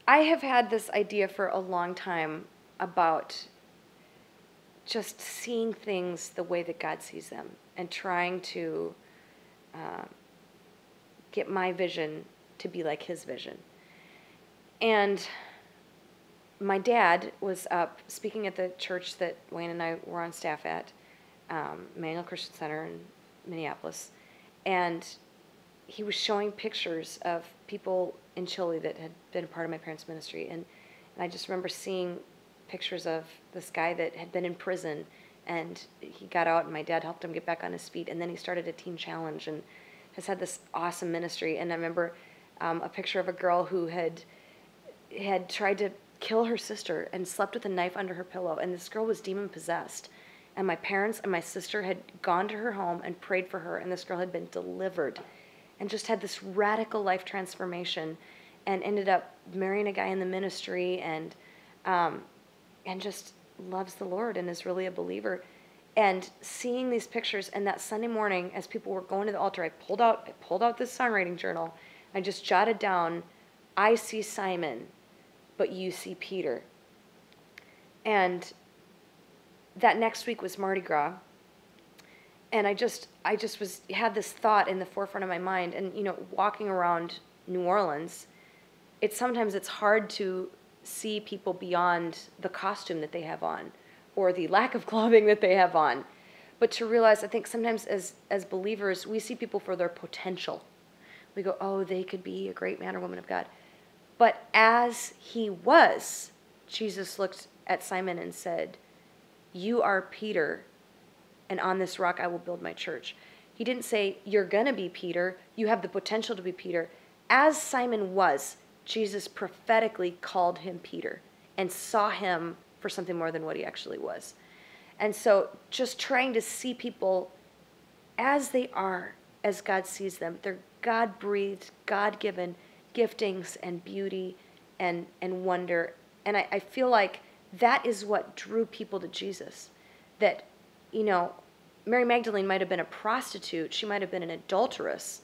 I have had this idea for a long time about just seeing things the way that God sees them and trying to get my vision to be like his vision. And my dad was up speaking at the church that Wayne and I were on staff at, Emmanuel Christian Center in Minneapolis, and he was showing pictures of people in Chile that had been a part of my parents' ministry. And I just remember seeing pictures of this guy that had been in prison, and he got out, and my dad helped him get back on his feet, and then he started a teen challenge and has had this awesome ministry. And I remember a picture of a girl who had tried to kill her sister and slept with a knife under her pillow, and this girl was demon-possessed. And my parents and my sister had gone to her home and prayed for her, and this girl had been delivered and just had this radical life transformation and ended up marrying a guy in the ministry and just loves the Lord and is really a believer. And seeing these pictures, and that Sunday morning as people were going to the altar, I pulled out this songwriting journal. I just jotted down, "I see Simon, but you see Peter." And that next week was Mardi Gras. And I just had this thought in the forefront of my mind. And, walking around New Orleans, sometimes it's hard to see people beyond the costume that they have on or the lack of clothing that they have on. But to realize, I think sometimes as believers, we see people for their potential. We go, oh, they could be a great man or woman of God. But as he was, Jesus looked at Simon and said, "You are Peter, and on this rock I will build my church." He didn't say, "You're going to be Peter. You have the potential to be Peter." As Simon was, Jesus prophetically called him Peter and saw him for something more than what he actually was. And so just trying to see people as they are, as God sees them. They're God-breathed, God-given giftings and beauty and wonder. And I feel like that is what drew people to Jesus. That, Mary Magdalene might have been a prostitute. She might have been an adulteress.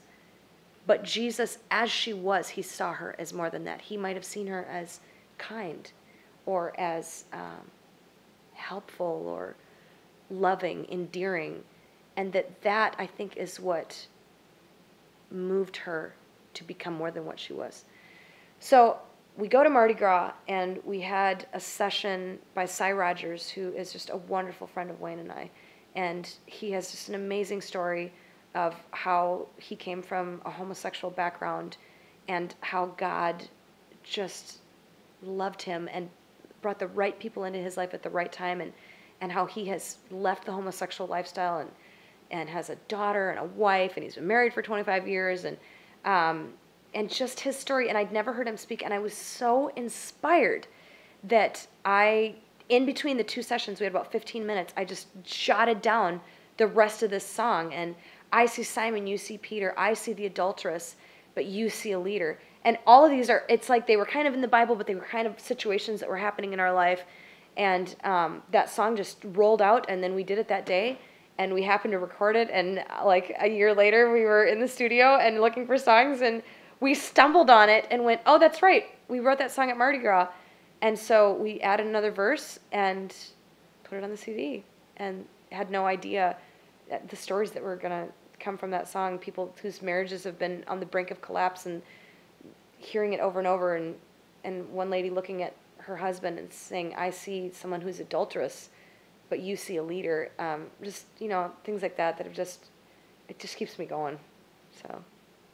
But Jesus, as she was, he saw her as more than that. He might have seen her as kind or as helpful or loving, endearing. And that, I think, is what moved her to become more than what she was. So we go to Mardi Gras, and we had a session by Cy Rogers, who is just a wonderful friend of Wayne and I. And he has just an amazing story of how he came from a homosexual background and how God just loved him and brought the right people into his life at the right time, and how he has left the homosexual lifestyle and has a daughter and a wife, and he's been married for 25 years, and just his story. And I'd never heard him speak, and I was so inspired that in between the two sessions, we had about 15 minutes, I just jotted down the rest of this song. And I see Simon, you see Peter, I see the adulteress, but you see a leader. And all of these it's like they were kind of in the Bible, but they were kind of situations that were happening in our life. And that song just rolled out, and then we did it that day. And we happened to record it, and like a year later, we were in the studio and looking for songs, and we stumbled on it and went, oh, that's right, we wrote that song at Mardi Gras. And so we added another verse and put it on the CD, and had no idea the stories that were going to come from that song, people whose marriages have been on the brink of collapse, and hearing it over and over, and one lady looking at her husband and saying, I see someone who's adulterous, but you see a leader. Just, things like that have it just keeps me going. So.